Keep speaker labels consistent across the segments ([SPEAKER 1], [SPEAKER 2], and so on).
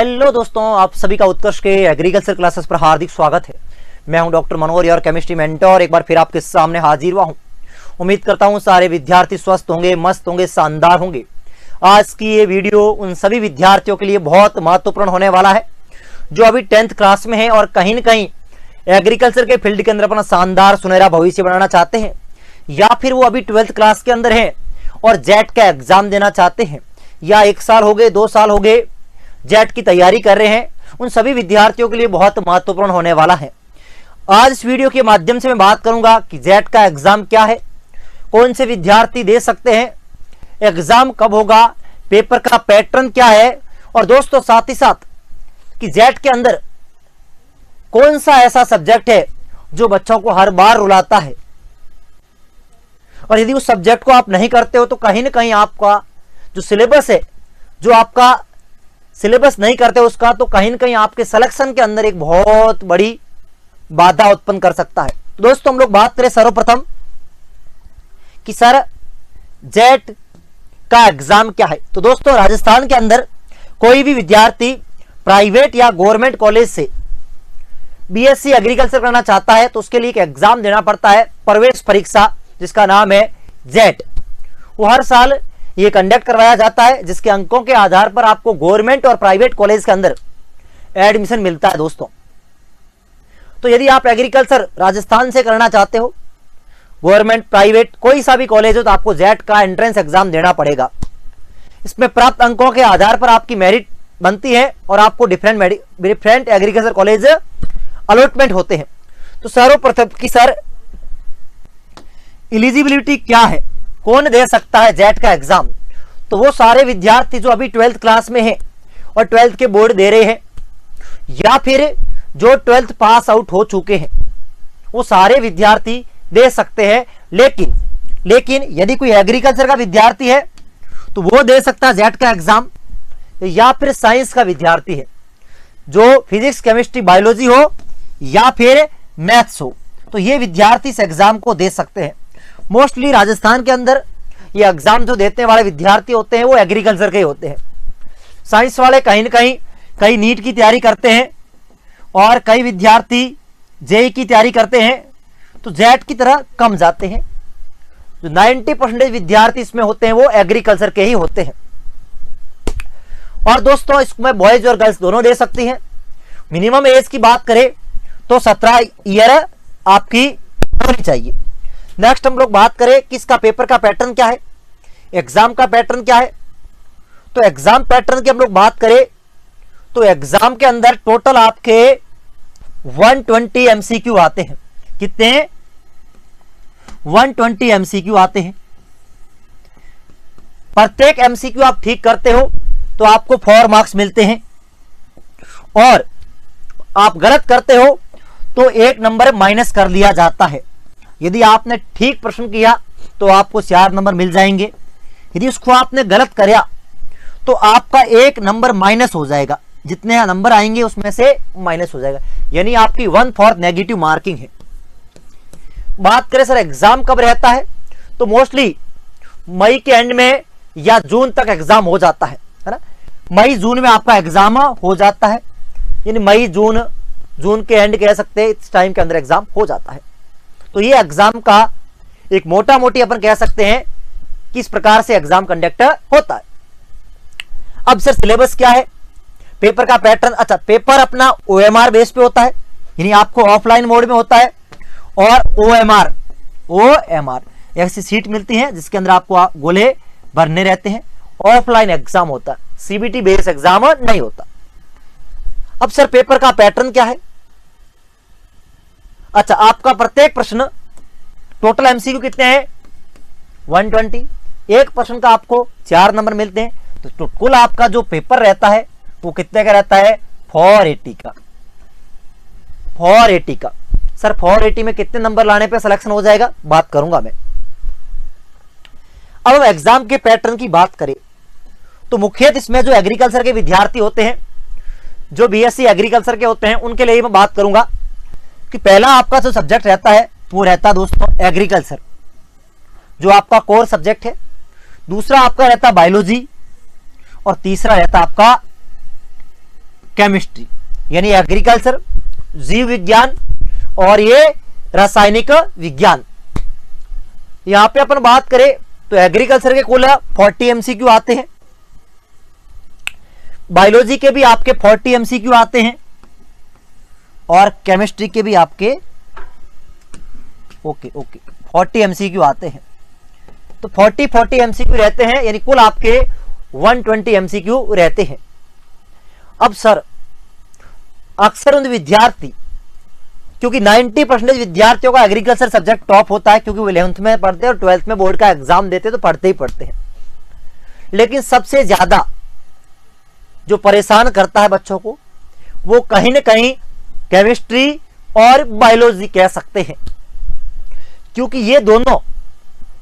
[SPEAKER 1] Hello दोस्तों, आप सभी का उत्कर्ष के एग्रीकल्चर क्लासेस पर हार्दिक स्वागत है। मैं हूं डॉक्टर मनोहर, और केमिस्ट्री मेंटर एक बार फिर आपके सामने हाजिर हुआ हूं। उम्मीद करता हूं सारे विद्यार्थी स्वस्थ होंगे, मस्त होंगे, शानदार होंगे। आज की ये वीडियो उन सभी विद्यार्थियों के लिए बहुत महत्वपूर्ण होने वाला है जो अभी 10th क्लास में है और कहीं न कहीं एग्रीकल्चर के फील्ड के अंदर अपना शानदार सुनहरा भविष्य बनाना चाहते हैं, या फिर वो अभी 12th क्लास के अंदर है और जेट का एग्जाम देना चाहते हैं, या 1 साल हो गए, 2 साल हो गए, जेट की तैयारी कर रहे हैं। उन सभी विद्यार्थियों के लिए बहुत महत्वपूर्ण होने वाला है। आज इस वीडियो के माध्यम से मैं बात करूंगा कि जेट का एग्जाम क्या है, कौन से विद्यार्थी दे सकते हैं, एग्जाम कब होगा, पेपर का पैटर्न क्या है, और दोस्तों साथ ही साथ कि जेट के अंदर कौन सा ऐसा सब्जेक्ट है जो बच्चों को हर बार रुलाता है, और यदि उस सब्जेक्ट को आप नहीं करते हो तो कहीं ना कहीं आपका जो सिलेबस है, जो आपका सिलेबस नहीं करते उसका, तो कहीं ना कहीं आपके सिलेक्शन के अंदर एक बहुत बड़ी बाधा उत्पन्न कर सकता है। तो दोस्तों हम लोग बात करें सर्वप्रथम कि सर जेट का एग्जाम क्या है। तो दोस्तों राजस्थान के अंदर कोई भी विद्यार्थी प्राइवेट या गवर्नमेंट कॉलेज से बीएससी एग्रीकल्चर करना चाहता है तो उसके लिए एक एग्जाम देना पड़ता है, प्रवेश परीक्षा, जिसका नाम है जेट। वो हर साल ये कंडक्ट करवाया जाता है, जिसके अंकों के आधार पर आपको गवर्नमेंट और प्राइवेट कॉलेज के अंदर एडमिशन मिलता है। दोस्तों तो यदि आप एग्रीकल्चर राजस्थान से करना चाहते हो, गवर्नमेंट प्राइवेट कोई सा भी कॉलेज हो, तो आपको जेट का एंट्रेंस एग्जाम देना पड़ेगा। इसमें प्राप्त अंकों के आधार पर आपकी मेरिट बनती है और आपको डिफरेंट एग्रीकल्चर कॉलेज अलॉटमेंट होते हैं। तो सर्वप्रथम की सर एलिजिबिलिटी क्या है, कौन दे सकता है जेट का एग्जाम। तो वो सारे विद्यार्थी जो अभी 12th क्लास में हैं और 12th के बोर्ड दे रहे हैं, या फिर जो 12th पास आउट हो चुके हैं, वो सारे विद्यार्थी दे सकते हैं। लेकिन यदि कोई एग्रीकल्चर का विद्यार्थी है तो वो दे सकता है जेट का एग्जाम, या फिर साइंस का विद्यार्थी है जो फिजिक्स, केमिस्ट्री, बायोलॉजी हो या फिर मैथ्स हो, तो ये विद्यार्थी इस एग्जाम को दे सकते हैं। मोस्टली राजस्थान के अंदर ये एग्जाम जो देने वाले विद्यार्थी होते हैं वो एग्रीकल्चर के ही होते हैं। साइंस वाले कहीं न कहीं नीट की तैयारी करते हैं, और कई विद्यार्थी जेई की तैयारी करते हैं, तो जेट की तरह कम जाते हैं। जो 90% विद्यार्थी इसमें होते हैं वो एग्रीकल्चर के ही होते हैं। और दोस्तों इसमें बॉयज और गर्ल्स दोनों दे सकती हैं। मिनिमम एज की बात करें तो 17 ईयर आपकी होनी चाहिए। नेक्स्ट हम लोग बात करें कि इसका पेपर का पैटर्न क्या है, एग्जाम का पैटर्न क्या है। तो एग्जाम पैटर्न की हम लोग बात करें तो एग्जाम के अंदर टोटल आपके 120 एमसीक्यू आते हैं। कितने? 120 एमसीक्यू आते हैं। प्रत्येक एमसीक्यू आप ठीक करते हो तो आपको 4 मार्क्स मिलते हैं, और आप गलत करते हो तो 1 नंबर माइनस कर लिया जाता है। यदि आपने ठीक प्रश्न किया तो आपको 4 नंबर मिल जाएंगे, यदि उसको आपने गलत किया तो आपका 1 नंबर माइनस हो जाएगा। जितने नंबर आएंगे उसमें से माइनस हो जाएगा, यानी आपकी 1/4 नेगेटिव मार्किंग है। बात करें सर एग्जाम कब रहता है, तो मोस्टली मई के एंड में या जून तक एग्जाम हो जाता है ना। मई जून में आपका एग्जाम हो जाता है, यानी मई जून के एंड कह सकते हैं, इस टाइम के अंदर एग्जाम हो जाता है। तो ये एग्जाम का एक मोटा मोटी अपन कह सकते हैं कि इस प्रकार से एग्जाम कंडक्ट होता है। अब सर सिलेबस क्या है, पेपर का पैटर्न। अच्छा, पेपर अपना ओएमआर बेस पे होता है, यानी आपको ऑफलाइन मोड में होता है, और ओएमआर ऐसी सीट मिलती है जिसके अंदर आपको गोले भरने रहते हैं। ऑफलाइन एग्जाम होता है, सीबीटी बेस एग्जाम नहीं होता। अब सर पेपर का पैटर्न क्या है। अच्छा, आपका प्रत्येक प्रश्न टोटल एमसीक्यू कितने हैं? 120। एक प्रश्न का आपको 4 नंबर मिलते हैं, तो कुल आपका जो पेपर रहता है वो कितने का रहता है? 480 का। 480 का। सर 480 में कितने नंबर लाने पे सिलेक्शन हो जाएगा, बात करूंगा मैं। अब हम एग्जाम के पैटर्न की बात करें तो मुख्यतः इसमें जो एग्रीकल्चर के विद्यार्थी होते हैं, जो बीएससी एग्रीकल्चर के होते हैं, उनके लिए मैं बात करूंगा कि पहला आपका जो सब्जेक्ट रहता है वो रहता है दोस्तों एग्रीकल्चर, जो आपका कोर सब्जेक्ट है। दूसरा आपका रहता है बायोलॉजी, और तीसरा रहता है आपका केमिस्ट्री यानी एग्रीकल्चर, जीव विज्ञान और ये रासायनिक विज्ञान। यहां पे अपन बात करें तो एग्रीकल्चर के कुल 40 एमसीक्यू आते हैं, बायोलॉजी के भी आपके 40 एमसीक्यू आते हैं और केमिस्ट्री के भी आपके 40 एमसीक्यू आते हैं। तो 40 एमसीक्यू रहते हैं, यानी कुल आपके 120 एमसीक्यू रहते हैं। अब सर अक्सर उन विद्यार्थी, क्योंकि 90% विद्यार्थियों का एग्रीकल्चर सब्जेक्ट टॉप होता है, क्योंकि वो 11th में पढ़ते हैं और 12th में बोर्ड का एग्जाम देते हैं, तो पढ़ते ही पढ़ते हैं। लेकिन सबसे ज्यादा जो परेशान करता है बच्चों को, वो कहीं ना कहीं केमिस्ट्री और बायोलॉजी कह सकते हैं, क्योंकि ये दोनों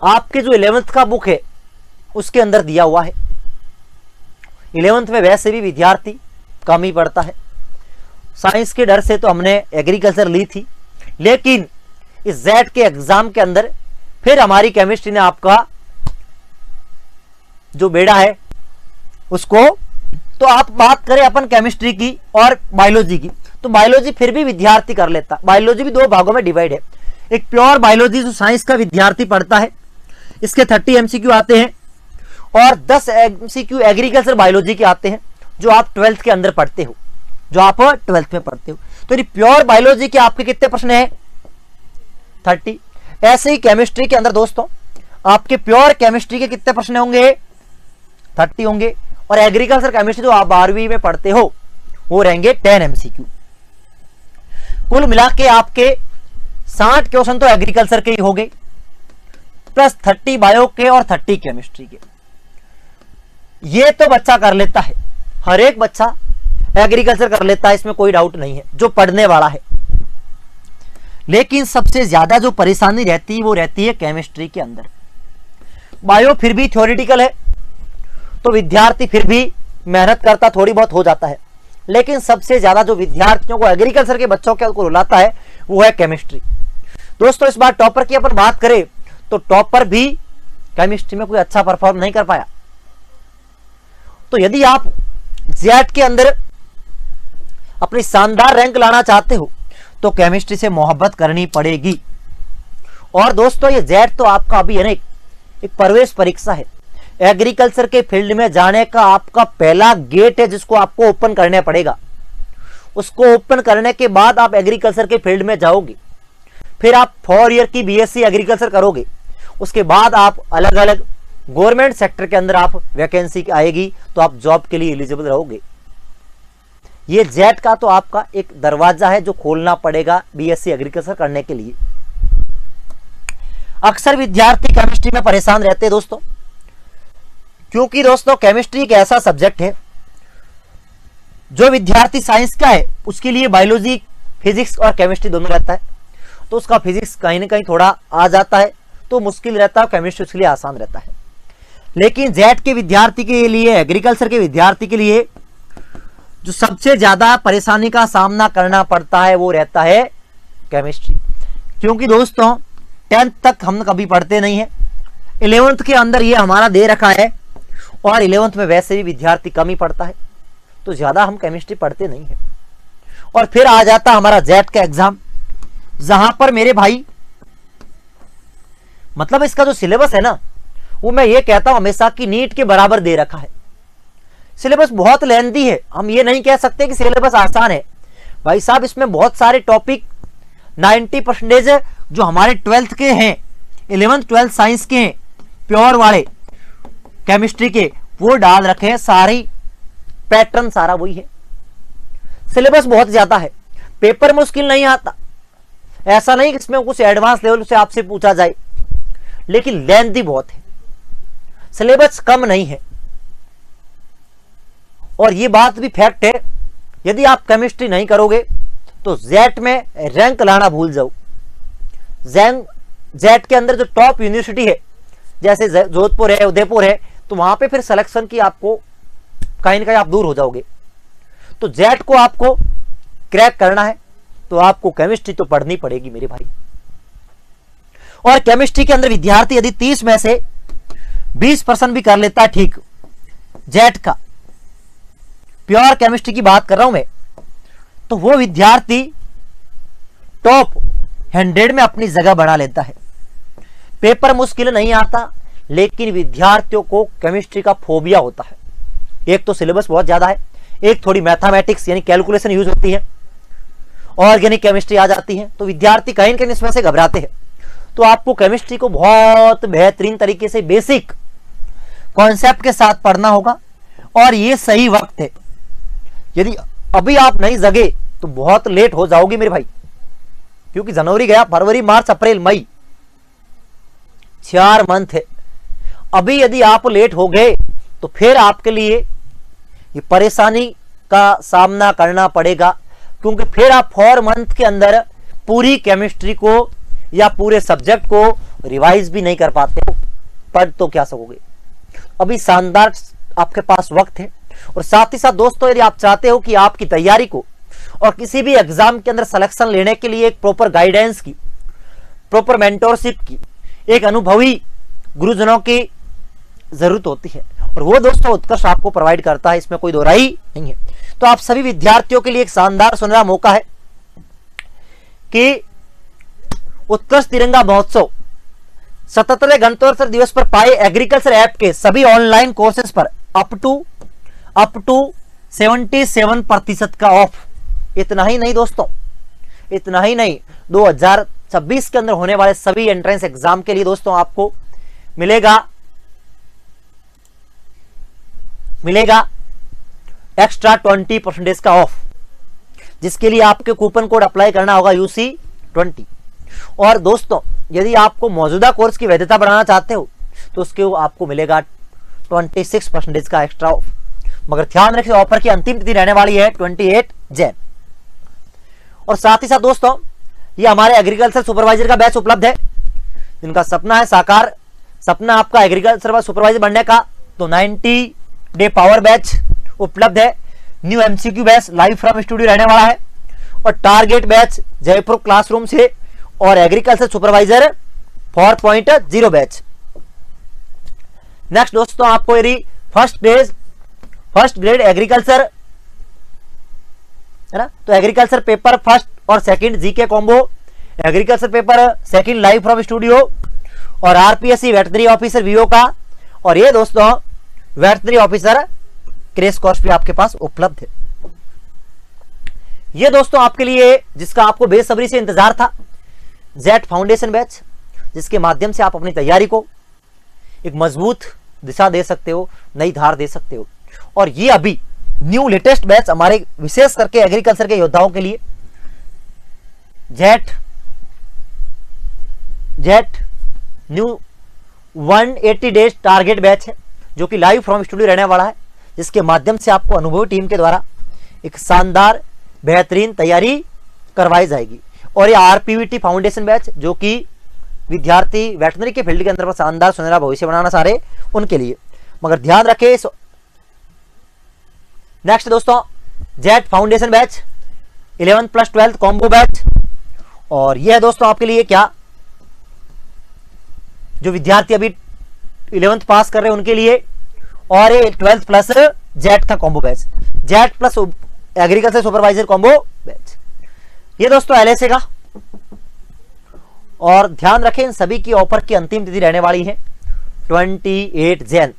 [SPEAKER 1] आपके जो 11th का बुक है उसके अंदर दिया हुआ है। 11th में वैसे भी विद्यार्थी कम ही पढ़ता है, साइंस के डर से तो हमने एग्रीकल्चर ली थी, लेकिन इस जेट के एग्जाम के अंदर फिर हमारी केमिस्ट्री ने आपका जो बेड़ा है उसको, तो आप बात करें अपन केमिस्ट्री की और बायोलॉजी की, तो बायोलॉजी फिर भी विद्यार्थी कर लेता। बायोलॉजी भी 2 भागों में डिवाइड है, एक प्योर बायोलॉजी जो साइंस का विद्यार्थी पढ़ता है, इसके 30 एमसीक्यू आते हैं, और 10 एमसीक्यू एग्रीकल्चर बायोलॉजी के आते हैं जो आप 12th के अंदर पढ़ते हो, जो आप 12th में पढ़ते हो। तो ये प्योर बायोलॉजी के आपके कितने प्रश्न हैं? 30। ऐसे ही केमिस्ट्री के अंदर दोस्तों आपके प्योर केमिस्ट्री के कितने प्रश्न होंगे? 30 होंगे, और एग्रीकल्चर केमिस्ट्री जो आप 12वीं में पढ़ते हो वो रहेंगे 10 एमसीक्यू। कुल मिला के आपके 60 क्वेश्चन तो एग्रीकल्चर के ही हो गए, प्लस 30 बायो के और 30 केमिस्ट्री के। ये तो बच्चा कर लेता है, हर एक बच्चा एग्रीकल्चर कर लेता है, इसमें कोई डाउट नहीं है, जो पढ़ने वाला है। लेकिन सबसे ज्यादा जो परेशानी रहती है वो रहती है केमिस्ट्री के अंदर। बायो फिर भी थ्योरेटिकल है, तो विद्यार्थी फिर भी मेहनत करता, थोड़ी बहुत हो जाता है, लेकिन सबसे ज्यादा जो विद्यार्थियों को एग्रीकल्चर के बच्चों को रुलाता है वो है केमिस्ट्री। दोस्तों इस बार टॉपर की अपन बात करें तो टॉपर भी केमिस्ट्री में कोई अच्छा परफॉर्म नहीं कर पाया। तो यदि आप जेट के अंदर अपनी शानदार रैंक लाना चाहते हो तो केमिस्ट्री से मोहब्बत करनी पड़ेगी। और दोस्तों ये जेट तो आपका अभी है ना एक प्रवेश परीक्षा है, एग्रीकल्चर के फील्ड में जाने का आपका पहला गेट है जिसको आपको ओपन करना पड़ेगा। उसको ओपन करने के बाद आप एग्रीकल्चर के फील्ड में जाओगे, फिर आप 4 ईयर की बीएससी एग्रीकल्चर करोगे, उसके बाद आप अलग अलग गवर्नमेंट सेक्टर के अंदर आप वैकेंसी आएगी तो आप जॉब के लिए एलिजिबल रहोगे। ये जेट का तो आपका एक दरवाजा है जो खोलना पड़ेगा बीएससी एग्रीकल्चर करने के लिए। अक्सर विद्यार्थी केमिस्ट्री में परेशान रहते हैं दोस्तों, क्योंकि दोस्तों केमिस्ट्री एक ऐसा सब्जेक्ट है जो विद्यार्थी साइंस का है उसके लिए बायोलॉजी, फिजिक्स और केमिस्ट्री दोनों रहता है, तो उसका फिजिक्स कहीं ना कहीं थोड़ा आ जाता है तो मुश्किल रहता है, केमिस्ट्री उसके लिए आसान रहता है। लेकिन जेट के विद्यार्थी के लिए, एग्रीकल्चर के विद्यार्थी के लिए जो सबसे ज्यादा परेशानी का सामना करना पड़ता है वो रहता है केमिस्ट्री, क्योंकि दोस्तों 10th तक हम कभी पढ़ते नहीं है, 11th के अंदर ये हमारा दे रखा है, और 11th में वैसे भी विद्यार्थी कम ही पढ़ता है, तो ज्यादा हम केमिस्ट्री पढ़ते नहीं है। और फिर आ जाता हमारा जेट का एग्जाम, जहां पर मेरे भाई मतलब इसका जो सिलेबस है ना वो मैं ये कहता हूं हमेशा कि नीट के बराबर दे रखा है। सिलेबस बहुत लेंथी है, हम ये नहीं कह सकते कि सिलेबस आसान है भाई साहब, इसमें बहुत सारे टॉपिक 90% जो हमारे 12th के हैं, 11th 12th साइंस के हैं, प्योर वाले केमिस्ट्री के, वो डाल रखे हैं, सारी पैटर्न सारा वही है। सिलेबस बहुत ज्यादा है, पेपर मुश्किल नहीं आता, ऐसा नहीं कि इसमें कुछ एडवांस लेवल से आपसे पूछा जाए, लेकिन लेंथी बहुत है, सिलेबस कम नहीं है। और ये बात भी फैक्ट है, यदि आप केमिस्ट्री नहीं करोगे तो जेट में रैंक लाना भूल जाओ। जेट के अंदर जो टॉप यूनिवर्सिटी है जैसे जोधपुर है, उदयपुर है, तो वहां पे फिर सिलेक्शन की आपको कहीं ना कहीं आप दूर हो जाओगे। तो जेट को आपको क्रैक करना है तो आपको केमिस्ट्री तो पढ़नी पड़ेगी मेरे भाई। और केमिस्ट्री के अंदर विद्यार्थी यदि 30 में से 20% भी कर लेता है ठीक जेट का, प्योर केमिस्ट्री की बात कर रहा हूं मैं, तो वो विद्यार्थी टॉप 100 में अपनी जगह बना लेता है। पेपर मुश्किल नहीं आता, लेकिन विद्यार्थियों को केमिस्ट्री का फोबिया होता है। एक तो सिलेबस बहुत ज्यादा है, एक थोड़ी मैथमेटिक्स यानी कैलकुलेशन यूज होती है, ऑर्गेनिक केमिस्ट्री आ जाती है, तो विद्यार्थी कहीं न कहीं इसमें से घबराते हैं। तो आपको केमिस्ट्री को बहुत बेहतरीन तरीके से बेसिक कॉन्सेप्ट के साथ पढ़ना होगा, और ये सही वक्त है। यदि अभी आप नहीं जगे तो बहुत लेट हो जाओगे मेरे भाई, क्योंकि जनवरी गया, फरवरी, मार्च, अप्रैल, मई, 4 मंथ है। अभी यदि आप लेट हो गए तो फिर आपके लिए ये परेशानी का सामना करना पड़ेगा, क्योंकि फिर आप 4 मंथ के अंदर पूरी केमिस्ट्री को या पूरे सब्जेक्ट को रिवाइज भी नहीं कर पाते हो, पढ़ तो क्या सकोगे। अभी शानदार आपके पास वक्त है। और साथ ही साथ दोस्तों, यदि आप चाहते हो कि आपकी तैयारी को और किसी भी एग्जाम के अंदर सिलेक्शन लेने के लिए एक प्रॉपर गाइडेंस की, प्रॉपर मेंटोरशिप की, एक अनुभवी गुरुजनों की जरूरत होती है, और वो दोस्तों उत्कर्ष आपको प्रोवाइड करता है, इसमें कोई दो राय नहीं है। तो आप सभी विद्यार्थियों के लिए एक शानदार सुनहरा मौका है कि उत्कर्ष तिरंगा महोत्सव 77वें गणतंत्र दिवस पर पाए एग्रीकल्चर ऐप के सभी ऑनलाइन कोर्सेज पर अप टू 77% का ऑफ। इतना ही नहीं दोस्तों, इतना ही नहीं, 2026 के अंदर होने वाले सभी एंट्रेंस एग्जाम के लिए दोस्तों आपको मिलेगा एक्स्ट्रा 20% का ऑफ, जिसके लिए आपके कूपन कोड अप्लाई करना होगा UC20। और दोस्तों, यदि आपको मौजूदा कोर्स की वैधता बढ़ाना चाहते हो तो उसके आपको मिलेगा 26% का एक्स्ट्रा ऑफ। मगर ध्यान रखिए, ऑफर की अंतिम तिथि रहने वाली है 28 जैन। और साथ ही साथ दोस्तों, ये हमारे एग्रीकल्चर सुपरवाइजर का बैच उपलब्ध है, जिनका सपना है साकार, सपना आपका एग्रीकल्चर सुपरवाइजर बनने का, तो 90 डे पावर बैच उपलब्ध है। New MCQ batch live from studio रहने वाला है, और टारगेट बैच जयपुर क्लासरूम से, और एग्रीकल्चर सुपरवाइजर 4.0 बैच। नेक्स्ट दोस्तों, आपको यदि फर्स्ट ग्रेड एग्रीकल्चर है ना, तो एग्रीकल्चर पेपर फर्स्ट और second GK combo, agriculture paper second live from studio, और RPSC वेटनरी ऑफिसर VO का, और ये दोस्तों वेटनरी ऑफिसर क्रैश कोर्स भी आपके पास उपलब्ध है। ये दोस्तों आपके लिए, जिसका आपको बेसब्री से इंतजार था, जेट फाउंडेशन बैच, जिसके माध्यम से आप अपनी तैयारी को एक मजबूत दिशा दे सकते हो, नई धार दे सकते हो। और ये अभी न्यू लेटेस्ट बैच हमारे विशेष करके एग्रीकल्चर के योद्धाओं के लिए jet new 180 days target batch है, जो कि लाइव फ्रॉम स्टूडियो रहने वाला है, जिसके माध्यम से आपको अनुभवी टीम के द्वारा एक शानदार बेहतरीन तैयारी करवाई जाएगी। और ये RPVT फाउंडेशन बैच, जो कि विद्यार्थी वेटनरी के फील्ड के अंदर शानदार सुनहरा भविष्य बनाना चाह रहे उनके लिए। मगर ध्यान रखें, नेक्स्ट दोस्तों jet foundation batch 11th + 12th combo batch, और यह है दोस्तों आपके लिए क्या, जो विद्यार्थी अभी 11th पास कर रहे हैं उनके लिए, और ये 12th प्लस जेट का combo batch, jet plus agriculture supervisor combo batch, ये दोस्तों LSA का। और ध्यान रखें, इन सभी की ऑफर की अंतिम तिथि रहने वाली है 28 जैन।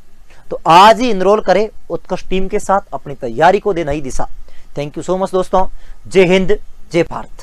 [SPEAKER 1] तो आज ही इनरोल करें उत्कर्ष टीम के साथ, अपनी तैयारी को दे नई दिशा। थैंक यू सो मच दोस्तों। जय हिंद, जय भारत।